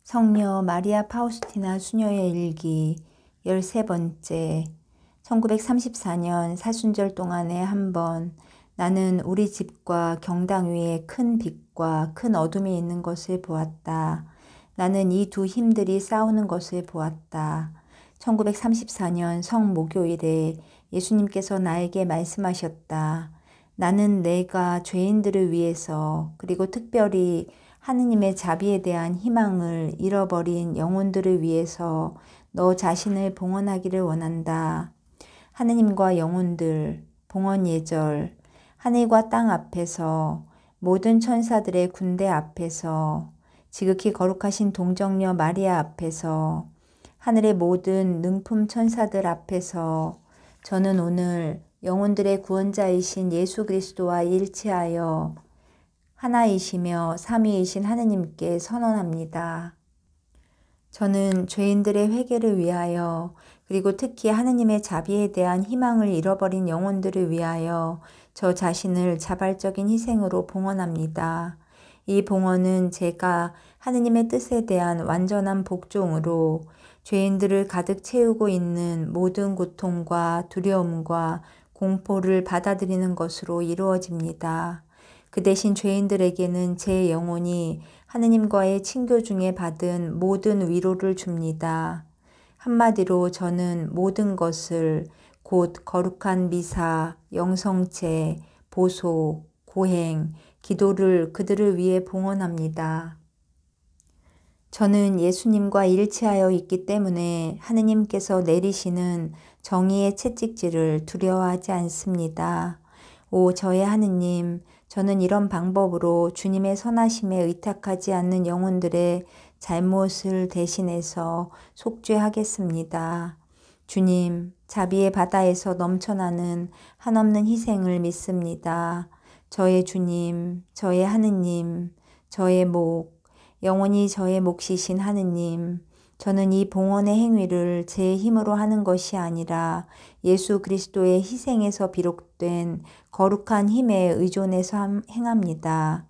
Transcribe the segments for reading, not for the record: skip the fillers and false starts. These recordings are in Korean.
성녀 마리아 파우스티나 수녀의 일기 13번째. 1934년 사순절 동안에 한 번 나는 우리 집과 경당 위에 큰 빛과 큰 어둠이 있는 것을 보았다. 나는 이 두 힘들이 싸우는 것을 보았다. 1934년 성목요일에 예수님께서 나에게 말씀하셨다. 나는 내가 죄인들을 위해서 그리고 특별히 하느님의 자비에 대한 희망을 잃어버린 영혼들을 위해서 너 자신을 봉헌하기를 원한다. 하느님과 영혼들, 봉헌 예절, 하늘과 땅 앞에서, 모든 천사들의 군대 앞에서, 지극히 거룩하신 동정녀 마리아 앞에서, 하늘의 모든 능품 천사들 앞에서 저는 오늘 영혼들의 구원자이신 예수 그리스도와 일치하여 하나이시며 삼위이신 하느님께 선언합니다. 저는 죄인들의 회개를 위하여 그리고 특히 하느님의 자비에 대한 희망을 잃어버린 영혼들을 위하여 저 자신을 자발적인 희생으로 봉헌합니다. 이 봉헌은 제가 하느님의 뜻에 대한 완전한 복종으로 죄인들을 가득 채우고 있는 모든 고통과 두려움과 공포를 받아들이는 것으로 이루어집니다. 그 대신 죄인들에게는 제 영혼이 하느님과의 친교 중에 받은 모든 위로를 줍니다. 한마디로 저는 모든 것을 곧 거룩한 미사, 영성체, 보소, 고행, 기도를 그들을 위해 봉헌합니다. 저는 예수님과 일치하여 있기 때문에 하느님께서 내리시는 정의의 채찍질을 두려워하지 않습니다. 오 저의 하느님, 저는 이런 방법으로 주님의 선하심에 의탁하지 않는 영혼들의 잘못을 대신해서 속죄하겠습니다. 주님, 자비의 바다에서 넘쳐나는 한없는 희생을 믿습니다. 저의 주님, 저의 하느님, 저의 목, 영원히 저의 몫이신 하느님, 저는 이 봉헌의 행위를 제 힘으로 하는 것이 아니라 예수 그리스도의 희생에서 비롯된 거룩한 힘에 의존해서 행합니다.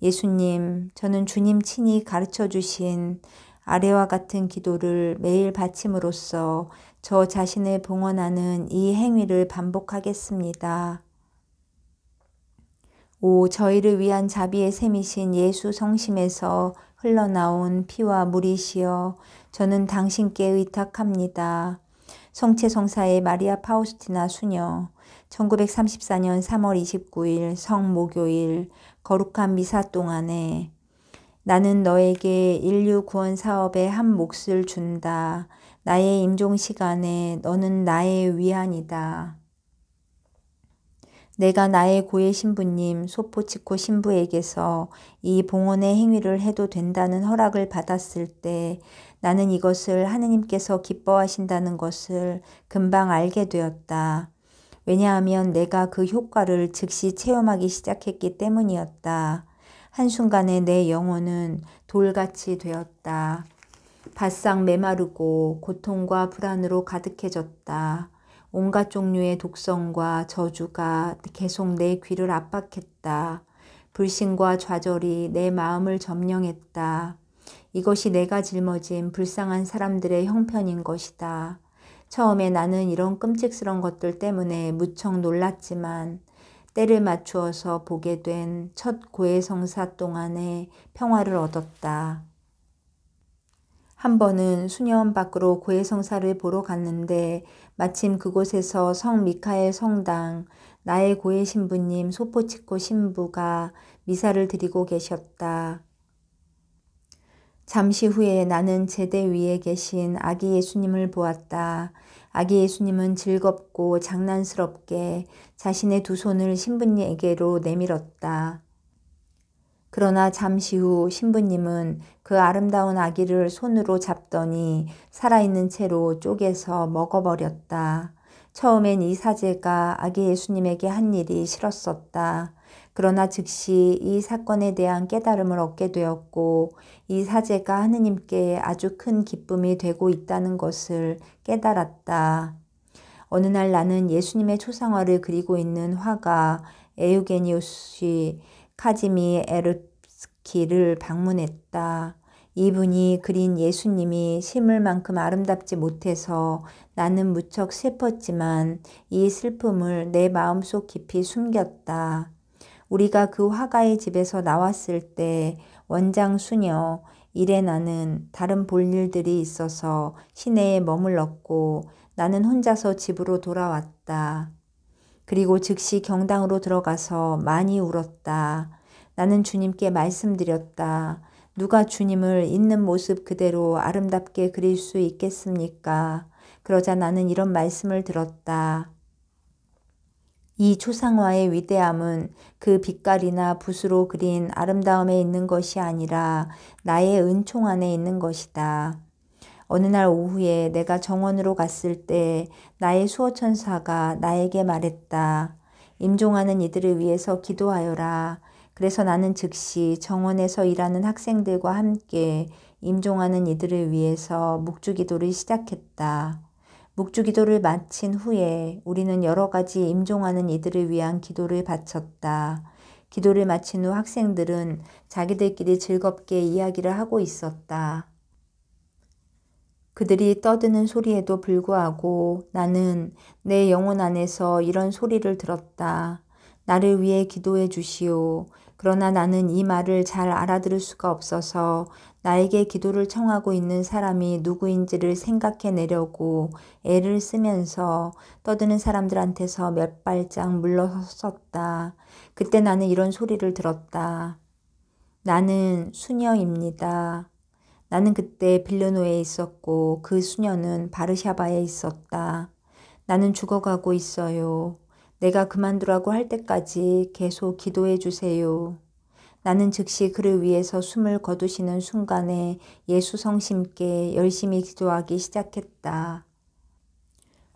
예수님, 저는 주님 친히 가르쳐 주신 아래와 같은 기도를 매일 바침으로써 저 자신을 봉헌하는 이 행위를 반복하겠습니다. 오 저희를 위한 자비의 샘이신 예수 성심에서 흘러나온 피와 물이시여 저는 당신께 의탁합니다. 성체성사의 마리아 파우스티나 수녀 1934년 3월 29일 성목요일 거룩한 미사 동안에 나는 너에게 인류 구원 사업에 한 몫을 준다. 나의 임종 시간에 너는 나의 위안이다. 내가 나의 고해 신부님 소포치코 신부에게서 이 봉헌의 행위를 해도 된다는 허락을 받았을 때 나는 이것을 하느님께서 기뻐하신다는 것을 금방 알게 되었다. 왜냐하면 내가 그 효과를 즉시 체험하기 시작했기 때문이었다. 한순간에 내 영혼은 돌같이 되었다. 바싹 메마르고 고통과 불안으로 가득해졌다. 온갖 종류의 독성과 저주가 계속 내 귀를 압박했다. 불신과 좌절이 내 마음을 점령했다. 이것이 내가 짊어진 불쌍한 사람들의 형편인 것이다. 처음에 나는 이런 끔찍스러운 것들 때문에 무척 놀랐지만 때를 맞추어서 보게 된 첫 고해성사 동안에 평화를 얻었다. 한 번은 수년 밖으로 고해성사를 보러 갔는데 마침 그곳에서 성 미카엘 성당 나의 고해 신부님 소포치코 신부가 미사를 드리고 계셨다. 잠시 후에 나는 제대 위에 계신 아기 예수님을 보았다. 아기 예수님은 즐겁고 장난스럽게 자신의 두 손을 신부님에게로 내밀었다. 그러나 잠시 후 신부님은 그 아름다운 아기를 손으로 잡더니 살아있는 채로 쪼개서 먹어버렸다. 처음엔 이 사제가 아기 예수님에게 한 일이 싫었었다. 그러나 즉시 이 사건에 대한 깨달음을 얻게 되었고 이 사제가 하느님께 아주 큰 기쁨이 되고 있다는 것을 깨달았다. 어느 날 나는 예수님의 초상화를 그리고 있는 화가 에우게니우스 카지미 에르스키를 방문했다. 이분이 그린 예수님이 실물만큼 아름답지 못해서 나는 무척 슬펐지만 이 슬픔을 내 마음속 깊이 숨겼다. 우리가 그 화가의 집에서 나왔을 때 원장 수녀 이레나는 다른 볼일들이 있어서 시내에 머물렀고 나는 혼자서 집으로 돌아왔다. 그리고 즉시 경당으로 들어가서 많이 울었다. 나는 주님께 말씀드렸다. 누가 주님을 있는 모습 그대로 아름답게 그릴 수 있겠습니까? 그러자 나는 이런 말씀을 들었다. 이 초상화의 위대함은 그 빛깔이나 붓으로 그린 아름다움에 있는 것이 아니라 나의 은총 안에 있는 것이다. 어느 날 오후에 내가 정원으로 갔을 때 나의 수호천사가 나에게 말했다. 임종하는 이들을 위해서 기도하여라. 그래서 나는 즉시 정원에서 일하는 학생들과 함께 임종하는 이들을 위해서 묵주기도를 시작했다. 묵주기도를 마친 후에 우리는 여러 가지 임종하는 이들을 위한 기도를 바쳤다. 기도를 마친 후 학생들은 자기들끼리 즐겁게 이야기를 하고 있었다. 그들이 떠드는 소리에도 불구하고 나는 내 영혼 안에서 이런 소리를 들었다. 나를 위해 기도해 주시오. 그러나 나는 이 말을 잘 알아들을 수가 없어서 나에게 기도를 청하고 있는 사람이 누구인지를 생각해내려고 애를 쓰면서 떠드는 사람들한테서 몇 발짝 물러섰다. 그때 나는 이런 소리를 들었다. 나는 수녀입니다. 나는 그때 빌르노에 있었고 그 수녀는 바르샤바에 있었다. 나는 죽어가고 있어요. 내가 그만두라고 할 때까지 계속 기도해 주세요. 나는 즉시 그를 위해서 숨을 거두시는 순간에 예수 성심께 열심히 기도하기 시작했다.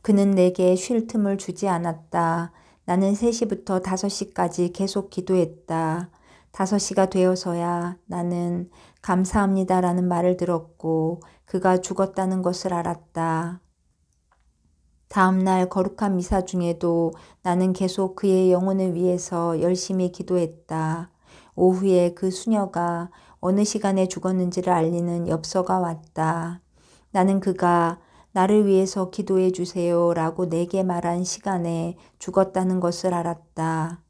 그는 내게 쉴 틈을 주지 않았다. 나는 3시부터 5시까지 계속 기도했다. 5시가 되어서야 나는 감사합니다라는 말을 들었고 그가 죽었다는 것을 알았다. 다음 날 거룩한 미사 중에도 나는 계속 그의 영혼을 위해서 열심히 기도했다. 오후에 그 수녀가 어느 시간에 죽었는지를 알리는 엽서가 왔다. 나는 그가 나를 위해서 기도해 주세요 라고 내게 말한 시간에 죽었다는 것을 알았다.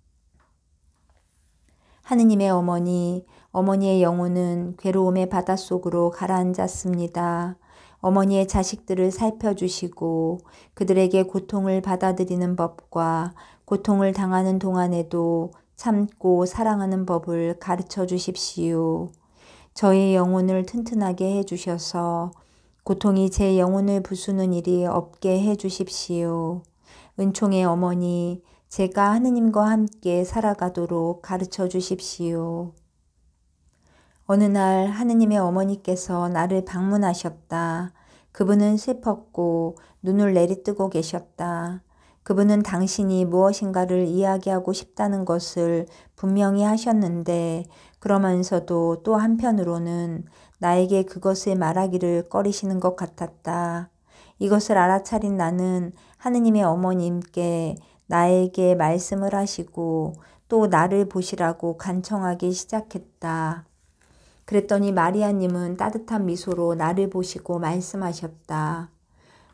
하느님의 어머니의 영혼은 괴로움의 바닷속으로 가라앉았습니다. 어머니의 자식들을 살펴주시고 그들에게 고통을 받아들이는 법과 고통을 당하는 동안에도 참고 사랑하는 법을 가르쳐 주십시오. 저의 영혼을 튼튼하게 해주셔서 고통이 제 영혼을 부수는 일이 없게 해주십시오. 은총의 어머니, 제가 하느님과 함께 살아가도록 가르쳐 주십시오. 어느 날 하느님의 어머니께서 나를 방문하셨다. 그분은 슬펐고 눈을 내리뜨고 계셨다. 그분은 당신이 무엇인가를 이야기하고 싶다는 것을 분명히 하셨는데 그러면서도 또 한편으로는 나에게 그것을 말하기를 꺼리시는 것 같았다. 이것을 알아차린 나는 하느님의 어머님께 나에게 말씀을 하시고 또 나를 보시라고 간청하기 시작했다. 그랬더니 마리아님은 따뜻한 미소로 나를 보시고 말씀하셨다.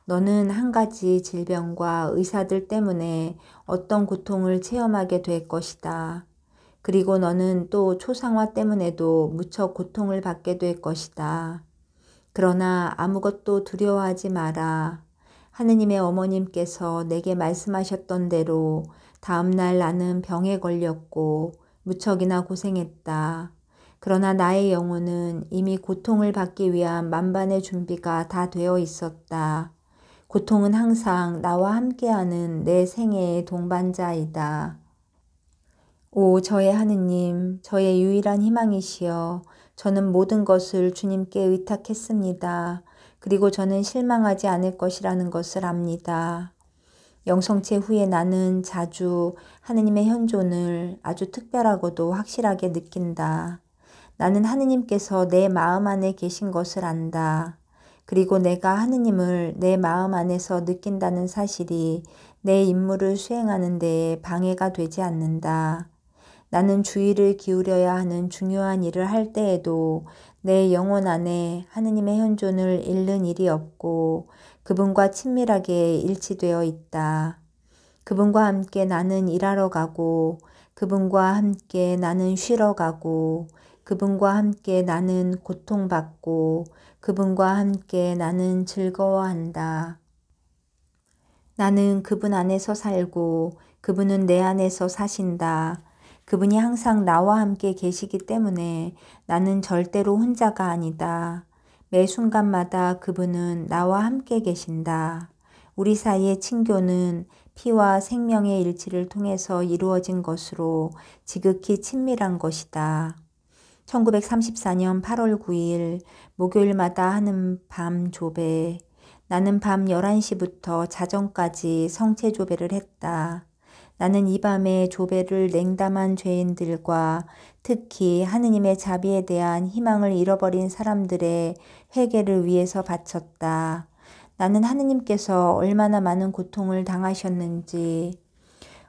너는 한 가지 질병과 의사들 때문에 어떤 고통을 체험하게 될 것이다. 그리고 너는 또 초상화 때문에도 무척 고통을 받게 될 것이다. 그러나 아무것도 두려워하지 마라. 하느님의 어머님께서 내게 말씀하셨던 대로 다음날 나는 병에 걸렸고 무척이나 고생했다. 그러나 나의 영혼은 이미 고통을 받기 위한 만반의 준비가 다 되어 있었다. 고통은 항상 나와 함께하는 내 생애의 동반자이다. 오 저의 하느님, 저의 유일한 희망이시여, 저는 모든 것을 주님께 의탁했습니다. 그리고 저는 실망하지 않을 것이라는 것을 압니다. 영성체 후에 나는 자주 하느님의 현존을 아주 특별하고도 확실하게 느낀다. 나는 하느님께서 내 마음 안에 계신 것을 안다. 그리고 내가 하느님을 내 마음 안에서 느낀다는 사실이 내 임무를 수행하는 데에 방해가 되지 않는다. 나는 주의를 기울여야 하는 중요한 일을 할 때에도 내 영혼 안에 하느님의 현존을 잃는 일이 없고 그분과 친밀하게 일치되어 있다. 그분과 함께 나는 일하러 가고 그분과 함께 나는 쉬러 가고 그분과 함께 나는 고통받고 그분과 함께 나는 즐거워한다. 나는 그분 안에서 살고 그분은 내 안에서 사신다. 그분이 항상 나와 함께 계시기 때문에 나는 절대로 혼자가 아니다. 매 순간마다 그분은 나와 함께 계신다. 우리 사이의 친교는 피와 생명의 일치를 통해서 이루어진 것으로 지극히 친밀한 것이다. 1934년 8월 9일 목요일마다 하는 밤 조배. 나는 밤 11시부터 자정까지 성체 조배를 했다. 나는 이 밤에 조배를 냉담한 죄인들과 특히 하느님의 자비에 대한 희망을 잃어버린 사람들의 회개를 위해서 바쳤다. 나는 하느님께서 얼마나 많은 고통을 당하셨는지,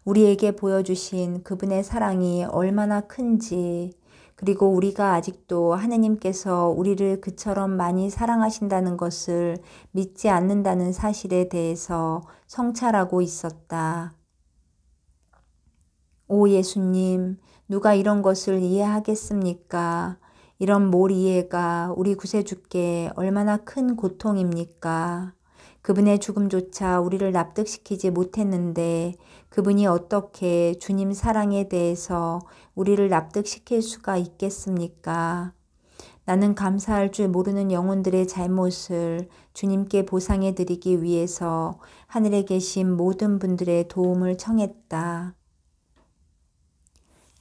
우리에게 보여주신 그분의 사랑이 얼마나 큰지, 그리고 우리가 아직도 하느님께서 우리를 그처럼 많이 사랑하신다는 것을 믿지 않는다는 사실에 대해서 성찰하고 있었다. 오 예수님, 누가 이런 것을 이해하겠습니까? 이런 몰이해가 우리 구세주께 얼마나 큰 고통입니까? 그분의 죽음조차 우리를 납득시키지 못했는데 그분이 어떻게 주님 사랑에 대해서 우리를 납득시킬 수가 있겠습니까? 나는 감사할 줄 모르는 영혼들의 잘못을 주님께 보상해 드리기 위해서 하늘에 계신 모든 분들의 도움을 청했다.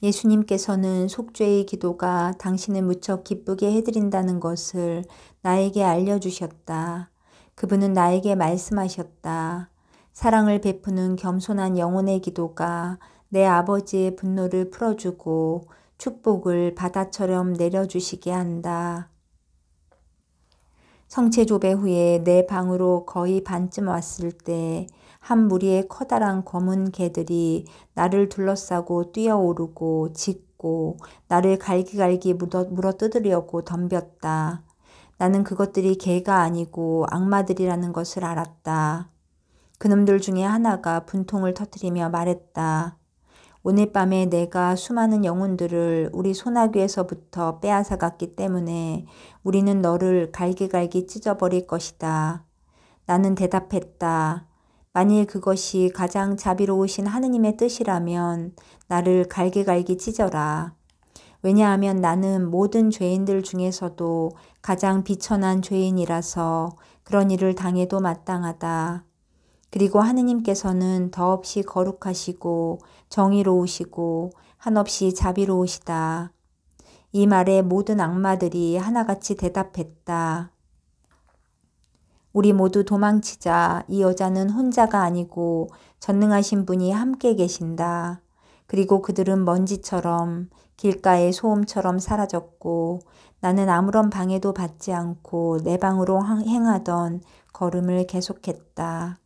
예수님께서는 속죄의 기도가 당신을 무척 기쁘게 해드린다는 것을 나에게 알려주셨다. 그분은 나에게 말씀하셨다. 사랑을 베푸는 겸손한 영혼의 기도가 내 아버지의 분노를 풀어주고 축복을 바다처럼 내려주시게 한다. 성체조배 후에 내 방으로 거의 반쯤 왔을 때 한 무리의 커다란 검은 개들이 나를 둘러싸고 뛰어오르고 짖고 나를 갈기갈기 물어뜯으려고 덤볐다. 나는 그것들이 개가 아니고 악마들이라는 것을 알았다. 그놈들 중에 하나가 분통을 터뜨리며 말했다. 오늘 밤에 내가 수많은 영혼들을 우리 소나귀에서부터 빼앗아갔기 때문에 우리는 너를 갈기갈기 찢어버릴 것이다. 나는 대답했다. 만일 그것이 가장 자비로우신 하느님의 뜻이라면 나를 갈기갈기 찢어라. 왜냐하면 나는 모든 죄인들 중에서도 가장 비천한 죄인이라서 그런 일을 당해도 마땅하다. 그리고 하느님께서는 더없이 거룩하시고 정의로우시고 한없이 자비로우시다. 이 말에 모든 악마들이 하나같이 대답했다. 우리 모두 도망치자. 이 여자는 혼자가 아니고 전능하신 분이 함께 계신다. 그리고 그들은 먼지처럼 길가의 소음처럼 사라졌고 나는 아무런 방해도 받지 않고 내 방으로 행하던 걸음을 계속했다.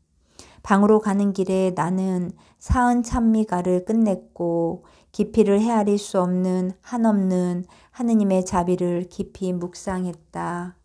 방으로 가는 길에 나는 사흔 찬미가를 끝냈고 깊이를 헤아릴 수 없는 한없는 하느님의 자비를 깊이 묵상했다.